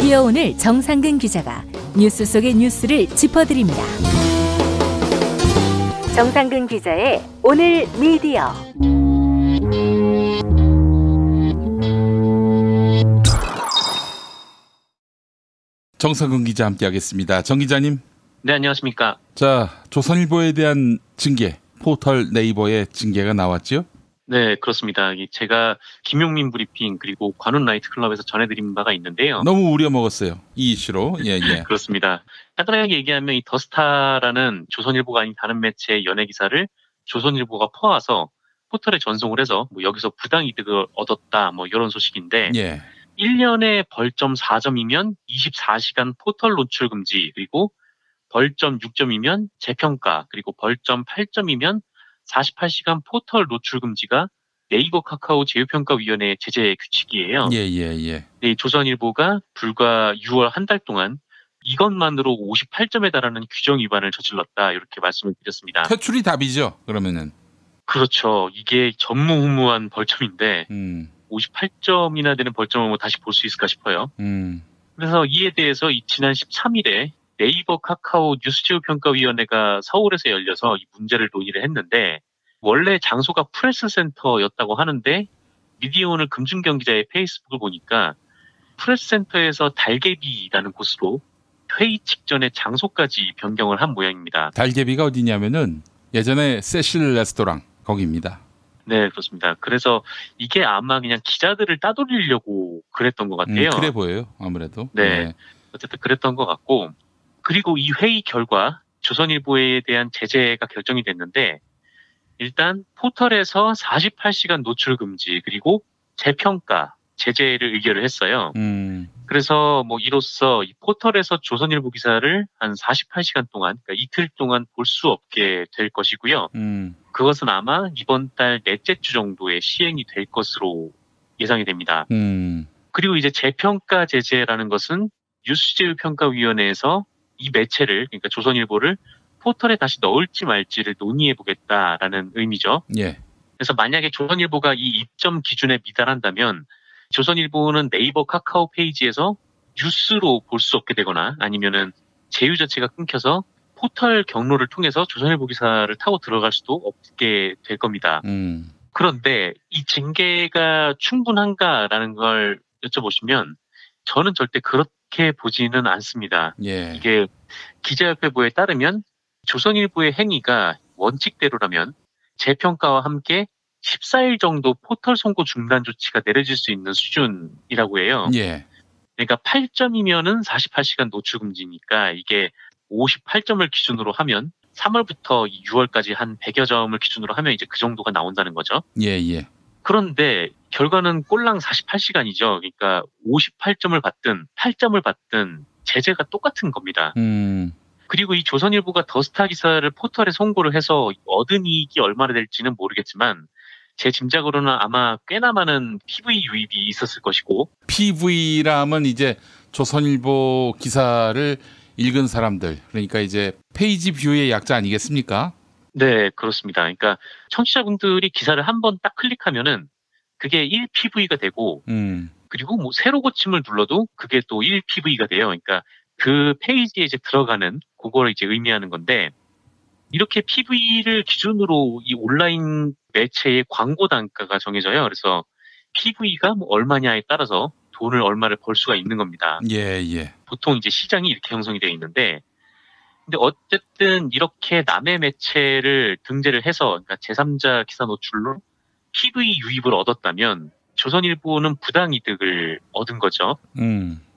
미디어 오늘 정상근 기자가 뉴스 속의 뉴스를 짚어드립니다. 정상근 기자의 오늘 미디어. 정상근 기자 함께하겠습니다. 정 기자님. 네, 안녕하십니까. 자, 조선일보에 대한 징계, 포털 네이버의 징계가 나왔죠? 네, 그렇습니다. 제가 김용민 브리핑 그리고 관훈 나이트클럽에서 전해드린 바가 있는데요. 너무 우려먹었어요. 이 이슈로. 예. 그렇습니다. 간단하게 얘기하면 이 더스타라는 조선일보가 아닌 다른 매체의 연예 기사를 조선일보가 퍼와서 포털에 전송을 해서 여기서 부당이득을 얻었다 이런 소식인데 예. 1년에 벌점 4점이면 24시간 포털 노출 금지, 그리고 벌점 6점이면 재평가, 그리고 벌점 8점이면 48시간 포털 노출 금지가 네이버 카카오 제휴평가위원회의 제재 규칙이에요. 예. 네, 조선일보가 불과 6월 한 달 동안 이것만으로 58점에 달하는 규정 위반을 저질렀다, 이렇게 말씀을 드렸습니다. 퇴출이 답이죠, 그러면은. 그렇죠. 이게 전무후무한 벌점인데 58점이나 되는 벌점을 다시 볼 수 있을까 싶어요. 그래서 이에 대해서 지난 13일에 네이버 카카오 뉴스제휴평가위원회가 서울에서 열려서 이 문제를 논의를 했는데, 원래 장소가 프레스센터였다고 하는데 미디어오늘 금준경 기자의 페이스북을 보니까 프레스센터에서 달개비라는 곳으로 회의 직전에 장소까지 변경을 한 모양입니다. 달개비가 어디냐면은 예전에 세실 레스토랑 거기입니다. 네, 그렇습니다. 그래서 이게 아마 그냥 기자들을 따돌리려고 그랬던 것 같아요. 그래 보여요, 아무래도. 네. 어쨌든 그랬던 것 같고, 그리고 이 회의 결과 조선일보에 대한 제재가 결정이 됐는데, 일단 포털에서 48시간 노출 금지, 그리고 재평가, 제재를 의결을 했어요. 그래서 이로써 이 포털에서 조선일보 기사를 한 48시간 동안, 그러니까 이틀 동안 볼 수 없게 될 것이고요. 그것은 아마 이번 달 넷째 주 정도에 시행이 될 것으로 예상이 됩니다. 그리고 이제 재평가 제재라는 것은 뉴스제휴평가위원회에서 이 매체를, 그러니까 조선일보를 포털에 다시 넣을지 말지를 논의해 보겠다라는 의미죠. 예. 그래서 만약에 조선일보가 이 입점 기준에 미달한다면 조선일보는 네이버 카카오 페이지에서 뉴스로 볼 수 없게 되거나, 아니면은 제휴 자체가 끊겨서 포털 경로를 통해서 조선일보 기사를 타고 들어갈 수도 없게 될 겁니다. 그런데 이 징계가 충분한가라는 걸 여쭤보시면 저는 절대 그렇게 보지는 않습니다. 예. 이게 기자협회보에 따르면 조선일보의 행위가 원칙대로라면 재평가와 함께 14일 정도 포털 송고 중단 조치가 내려질 수 있는 수준이라고 해요. 예. 그러니까 8점이면은 48시간 노출 금지니까 이게 58점을 기준으로 하면 3월부터 6월까지 한 100여 점을 기준으로 하면 이제 그 정도가 나온다는 거죠. 예. 그런데 결과는 꼴랑 48시간이죠. 그러니까 58점을 받든 8점을 받든 제재가 똑같은 겁니다. 그리고 이 조선일보가 더스타 기사를 포털에 송고를 해서 얻은 이익이 얼마나 될지는 모르겠지만 제 짐작으로는 아마 꽤나 많은 PV 유입이 있었을 것이고. PV라면 이제 조선일보 기사를 읽은 사람들, 그러니까 이제 페이지 뷰의 약자 아니겠습니까? 네, 그렇습니다. 그러니까 청취자분들이 기사를 한번 딱 클릭하면은 그게 1PV가 되고, 그리고 새로 고침을 눌러도 그게 또 1PV가 돼요. 그러니까 그 페이지에 이제 들어가는 그걸 이제 의미하는 건데, 이렇게 PV를 기준으로 이 온라인 매체의 광고 단가가 정해져요. 그래서 PV가 얼마냐에 따라서 돈을 얼마를 벌 수가 있는 겁니다. 예. 보통 이제 시장이 이렇게 형성이 되어 있는데, 근데 어쨌든 이렇게 남의 매체를 등재를 해서, 그러니까 제3자 기사 노출로 PV 유입을 얻었다면 조선일보는 부당이득을 얻은 거죠.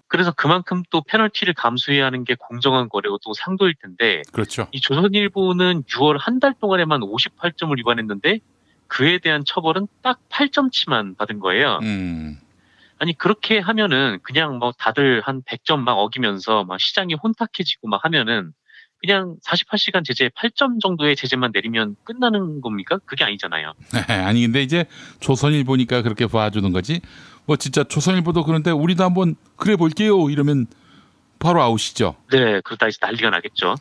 그래서 그만큼 또 페널티를 감수해야 하는 게 공정한 거래고 또 상도일 텐데, 그렇죠. 이 조선일보는 6월 한 달 동안에만 58점을 위반했는데 그에 대한 처벌은 딱 8점치만 받은 거예요. 아니 그렇게 하면은 그냥 다들 한 100점 막 어기면서 막 시장이 혼탁해지고 막 하면은 그냥 48시간 제재 8점 정도의 제재만 내리면 끝나는 겁니까? 그게 아니잖아요. 아니 근데 이제 조선일보니까 그렇게 봐주는 거지. 진짜 조선일보도 그런데 우리도 한번 그래 볼게요 이러면 바로 아웃이죠. 네, 그러다 이제 난리가 나겠죠.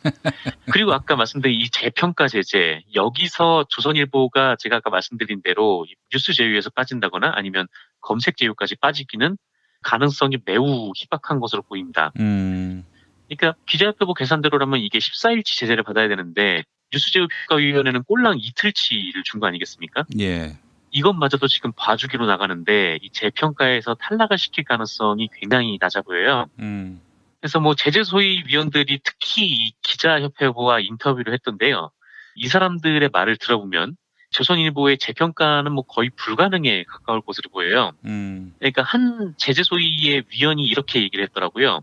그리고 아까 말씀드린 이 재평가 제재, 여기서 조선일보가 제가 아까 말씀드린 대로 뉴스 제휴에서 빠진다거나 아니면 검색 제휴까지 빠지기는 가능성이 매우 희박한 것으로 보입니다. 그러니까 기자협회부 계산대로라면 이게 14일치 제재를 받아야 되는데 뉴스제휴평가위원회는 꼴랑 이틀치를 준 거 아니겠습니까? 예. 이것마저도 지금 봐주기로 나가는데 이 재평가에서 탈락을 시킬 가능성이 굉장히 낮아 보여요. 그래서 뭐 제재소위 위원들이 특히 이 기자협회부와 인터뷰를 했던데요. 이 사람들의 말을 들어보면 조선일보의 재평가는 뭐 거의 불가능에 가까울 것으로 보여요. 그러니까 한 제재소위의 위원이 이렇게 얘기를 했더라고요.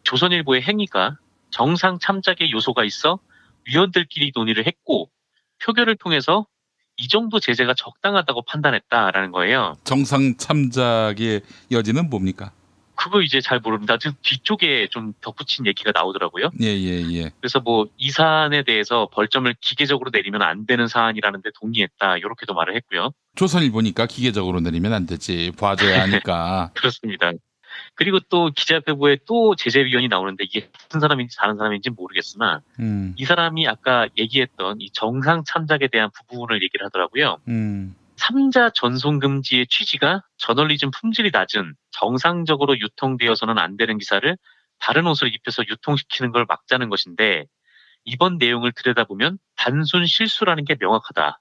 조선일보의 행위가 정상 참작의 요소가 있어 위원들끼리 논의를 했고 표결을 통해서 이 정도 제재가 적당하다고 판단했다라는 거예요. 정상 참작의 여지는 뭡니까? 그거 이제 잘 모릅니다. 뒤쪽에 좀 덧붙인 얘기가 나오더라고요. 예. 그래서 뭐 이 사안에 대해서 벌점을 기계적으로 내리면 안 되는 사안이라는데 동의했다. 이렇게도 말을 했고요. 조선일보니까 기계적으로 내리면 안 되지. 봐줘야 하니까. 그렇습니다. 그리고 또 기자협회부에 또 제재위원이 나오는데 이게 같은 사람인지 다른 사람인지 모르겠으나 이 사람이 아까 얘기했던 이 정상 참작에 대한 부분을 얘기를 하더라고요. 3자 전송 금지의 취지가 저널리즘 품질이 낮은 정상적으로 유통되어서는 안 되는 기사를 다른 옷을 입혀서 유통시키는 걸 막자는 것인데 이번 내용을 들여다보면 단순 실수라는 게 명확하다.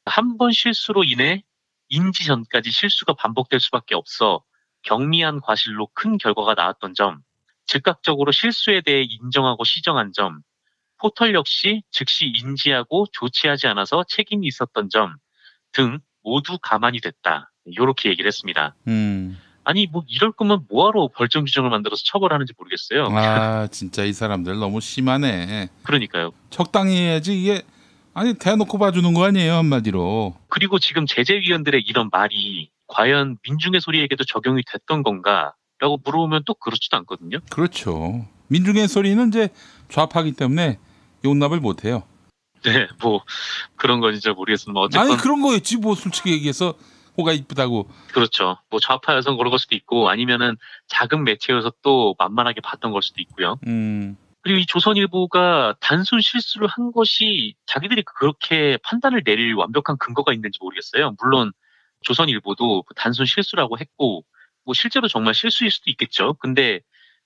한 번 실수로 인해 인지 전까지 실수가 반복될 수밖에 없어 경미한 과실로 큰 결과가 나왔던 점, 즉각적으로 실수에 대해 인정하고 시정한 점, 포털 역시 즉시 인지하고 조치하지 않아서 책임이 있었던 점 등 모두 가만히 됐다. 이렇게 얘기를 했습니다. 아니 뭐 이럴 거면 뭐하러 벌점 규정을 만들어서 처벌하는지 모르겠어요. 아 진짜 이 사람들 너무 심하네. 그러니까요. 적당히 해야지 이게 아니 대놓고 봐주는 거 아니에요 한마디로. 그리고 지금 제재위원들의 이런 말이 과연 민중의 소리에게도 적용이 됐던 건가라고 물어보면 또 그렇지도 않거든요. 그렇죠. 민중의 소리는 이제 좌파기 때문에 용납을 못해요. 네, 뭐 그런 건지 잘 모르겠으나 어쨌든 아니 그런 거였지 뭐 솔직히 얘기해서 호가 이쁘다고. 그렇죠. 뭐 좌파여서 그런 걸 수도 있고 아니면은 작은 매체여서 또 만만하게 봤던 걸 수도 있고요. 그리고 이 조선일보가 단순 실수를 한 것이 자기들이 그렇게 판단을 내릴 완벽한 근거가 있는지 모르겠어요. 물론 조선일보도 단순 실수라고 했고 뭐 실제로 정말 실수일 수도 있겠죠. 근데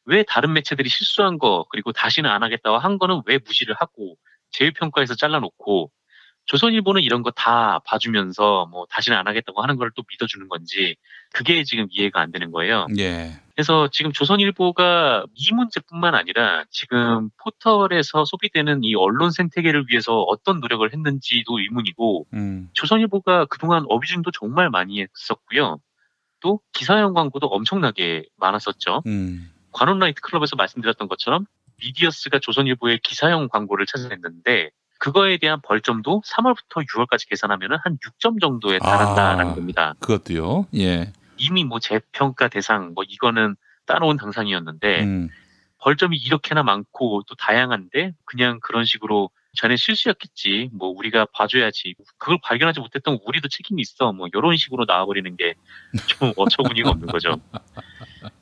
왜 다른 매체들이 실수한 거 그리고 다시는 안 하겠다고 한 거는 왜 무시를 하고 제휴평가에서 잘라놓고 조선일보는 이런 거 다 봐주면서 뭐 다시는 안 하겠다고 하는 걸 또 믿어주는 건지 그게 지금 이해가 안 되는 거예요. 예. 그래서 지금 조선일보가 이 문제뿐만 아니라 지금 포털에서 소비되는 이 언론 생태계를 위해서 어떤 노력을 했는지도 의문이고 조선일보가 그동안 어뷰징도 정말 많이 했었고요. 또 기사형 광고도 엄청나게 많았었죠. 관훈 나이트클럽에서 말씀드렸던 것처럼 미디어스가 조선일보의 기사형 광고를 찾아냈는데 그거에 대한 벌점도 3월부터 6월까지 계산하면 한 6점 정도에 달한다라는 겁니다. 그것도요. 예. 이미 뭐 재평가 대상 뭐 이거는 따놓은 당상이었는데 벌점이 이렇게나 많고 또 다양한데 그냥 그런 식으로 전에 실수였겠지 뭐 우리가 봐줘야지 그걸 발견하지 못했던 우리도 책임이 있어 뭐 이런 식으로 나와버리는 게 좀 어처구니가 없는 거죠.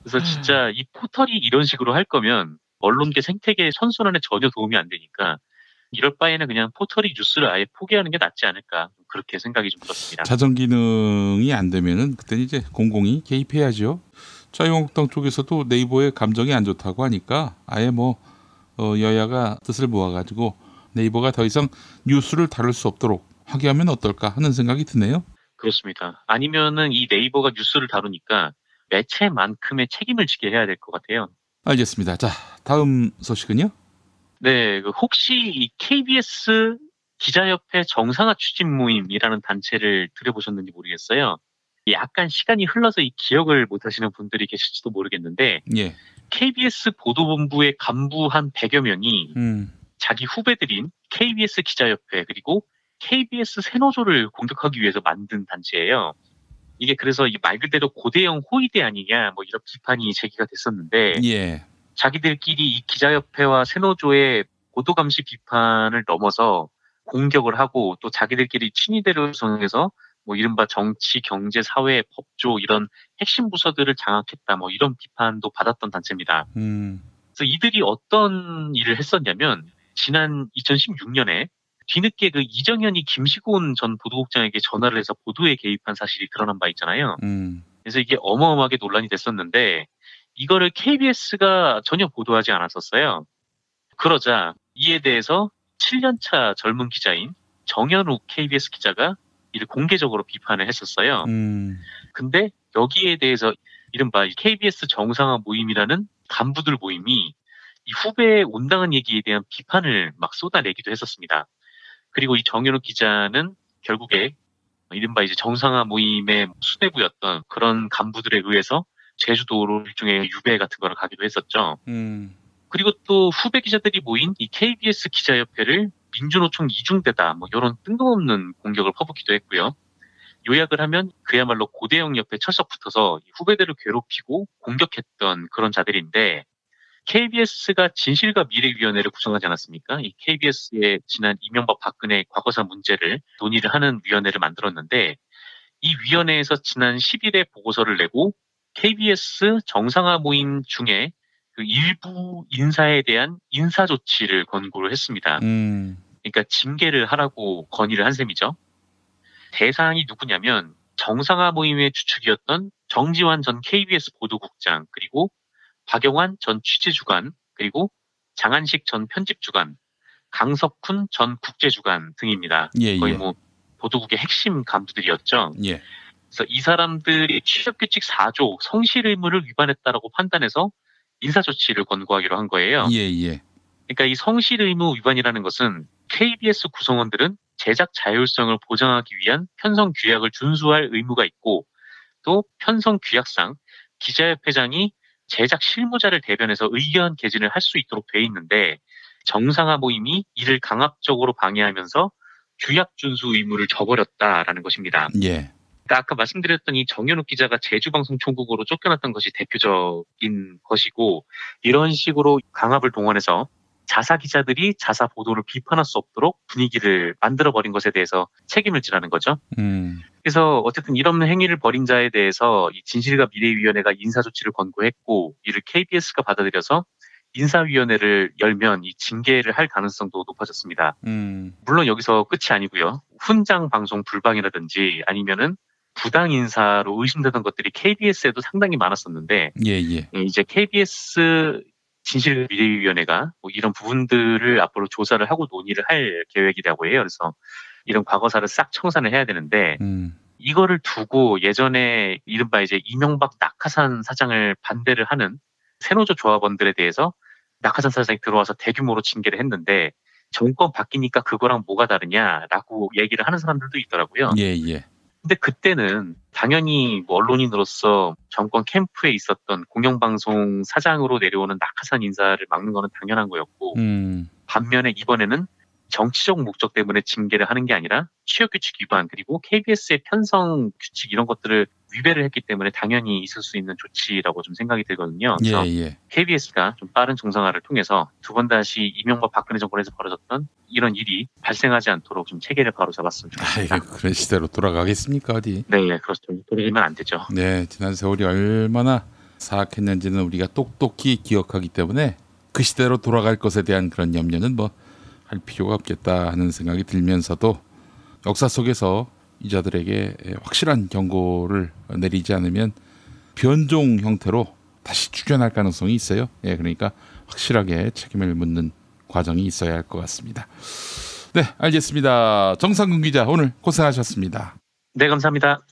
그래서 진짜 이 포털이 이런 식으로 할 거면 언론계 생태계 선순환에 전혀 도움이 안 되니까 이럴 바에는 그냥 포털이 뉴스를 아예 포기하는 게 낫지 않을까 그렇게 생각이 좀 들었습니다. 자정 기능이 안 되면은 그때는 이제 공공이 개입해야죠. 자유한국당 쪽에서도 네이버의 감정이 안 좋다고 하니까 아예 뭐 여야가 뜻을 모아가지고 네이버가 더 이상 뉴스를 다룰 수 없도록 하게 하면 어떨까 하는 생각이 드네요. 그렇습니다. 아니면은 이 네이버가 뉴스를 다루니까 매체만큼의 책임을 지게 해야 될 것 같아요. 알겠습니다. 자, 다음 소식은요? 네, 혹시 이 KBS 기자협회 정상화 추진 모임이라는 단체를 들여보셨는지 모르겠어요. 약간 시간이 흘러서 이 기억을 못하시는 분들이 계실지도 모르겠는데 예. KBS 보도본부의 간부 한 100여 명이 자기 후배들인 KBS 기자협회 그리고 KBS 새노조를 공격하기 위해서 만든 단체예요. 이게 그래서 말 그대로 고대형 호위대 아니냐 뭐 이런 비판이 제기가 됐었는데 예. 자기들끼리 이 기자협회와 새노조의 보도감시 비판을 넘어서 공격을 하고 또 자기들끼리 친위대를 구성해서 뭐 이른바 정치, 경제, 사회, 법조 이런 핵심 부서들을 장악했다 뭐 이런 비판도 받았던 단체입니다. 그래서 이들이 어떤 일을 했었냐면 지난 2016년에 뒤늦게 그 이정현이 김시곤 전 보도국장에게 전화를 해서 보도에 개입한 사실이 드러난 바 있잖아요. 그래서 이게 어마어마하게 논란이 됐었는데 이거를 KBS가 전혀 보도하지 않았었어요. 그러자 이에 대해서 7년차 젊은 기자인 정현욱 KBS 기자가 이를 공개적으로 비판을 했었어요. 근데 여기에 대해서 이른바 KBS 정상화 모임이라는 간부들 모임이 이 후배의 온당한 얘기에 대한 비판을 막 쏟아내기도 했었습니다. 그리고 이 정현욱 기자는 결국에 이른바 이제 정상화 모임의 수뇌부였던 그런 간부들에 의해서 제주도로 일종의 유배 같은 거를 가기도 했었죠. 그리고 또 후배 기자들이 모인 이 KBS 기자협회를 민주노총 이중대다 뭐 이런 뜬금없는 공격을 퍼붓기도 했고요. 요약을 하면 그야말로 고대영 옆에 철석 붙어서 후배들을 괴롭히고 공격했던 그런 자들인데 KBS가 진실과 미래위원회를 구성하지 않았습니까? 이 KBS의 지난 이명박 박근혜 과거사 문제를 논의를 하는 위원회를 만들었는데 이 위원회에서 지난 10일에 보고서를 내고 KBS 정상화 모임 중에 그 일부 인사에 대한 인사 조치를 권고를 했습니다. 그러니까 징계를 하라고 건의를 한 셈이죠. 대상이 누구냐면 정상화 모임의 주축이었던 정지환 전 KBS 보도국장 그리고 박영환 전 취재주간 그리고 장한식 전 편집주간 강석훈 전 국제주간 등입니다. 거의 뭐 보도국의 핵심 간부들이었죠. 그래서 이 사람들이 취업규칙 4조 성실 의무를 위반했다라고 판단해서 인사조치를 권고하기로 한 거예요. 그러니까 이 성실 의무 위반이라는 것은 KBS 구성원들은 제작 자율성을 보장하기 위한 편성 규약을 준수할 의무가 있고 또 편성 규약상 기자협회장이 제작 실무자를 대변해서 의견 개진을 할 수 있도록 돼 있는데 정상화 모임이 이를 강압적으로 방해하면서 규약 준수 의무를 저버렸다라는 것입니다. 그러니까 아까 말씀드렸던 이 정현욱 기자가 제주방송총국으로 쫓겨났던 것이 대표적인 것이고 이런 식으로 강압을 동원해서 자사 기자들이 자사 보도를 비판할 수 없도록 분위기를 만들어버린 것에 대해서 책임을 지라는 거죠. 그래서 어쨌든 이런 행위를 벌인 자에 대해서 이 진실과 미래위원회가 인사조치를 권고했고 이를 KBS가 받아들여서 인사위원회를 열면 이 징계를 할 가능성도 높아졌습니다. 물론 여기서 끝이 아니고요. 훈장 방송 불방이라든지 아니면은 부당 인사로 의심되던 것들이 KBS에도 상당히 많았었는데 이제 KBS 진실미래위원회가 뭐 이런 부분들을 앞으로 조사를 하고 논의를 할 계획이라고 해요. 그래서 이런 과거사를 싹 청산을 해야 되는데 이거를 두고 예전에 이른바 이제 이명박 낙하산 사장을 반대를 하는 새노조 조합원들에 대해서 낙하산 사장이 들어와서 대규모로 징계를 했는데 정권 바뀌니까 그거랑 뭐가 다르냐라고 얘기를 하는 사람들도 있더라고요. 근데 그때는 당연히 뭐 언론인으로서 정권 캠프에 있었던 공영방송 사장으로 내려오는 낙하산 인사를 막는 거는 당연한 거였고 반면에 이번에는 정치적 목적 때문에 징계를 하는 게 아니라 취업규칙 위반 그리고 KBS의 편성 규칙 이런 것들을 위배를 했기 때문에 당연히 있을 수 있는 조치라고 좀 생각이 들거든요. 그래서 KBS가 좀 빠른 정상화를 통해서 두 번 다시 이명박 박근혜 정권에서 벌어졌던 이런 일이 발생하지 않도록 좀 체계를 바로잡았으면 좋겠습니다. 그런 시대로 돌아가겠습니까 어디? 네, 그렇죠. 돌아가면 안 되죠. 네, 지난 세월이 얼마나 사악했는지는 우리가 똑똑히 기억하기 때문에 그 시대로 돌아갈 것에 대한 그런 염려는 뭐 할 필요가 없겠다 하는 생각이 들면서도 역사 속에서 이자들에게 확실한 경고를 내리지 않으면 변종 형태로 다시 출현할 가능성이 있어요. 그러니까 확실하게 책임을 묻는 과정이 있어야 할 것 같습니다. 네, 알겠습니다. 정상근 기자 오늘 고생하셨습니다. 네, 감사합니다.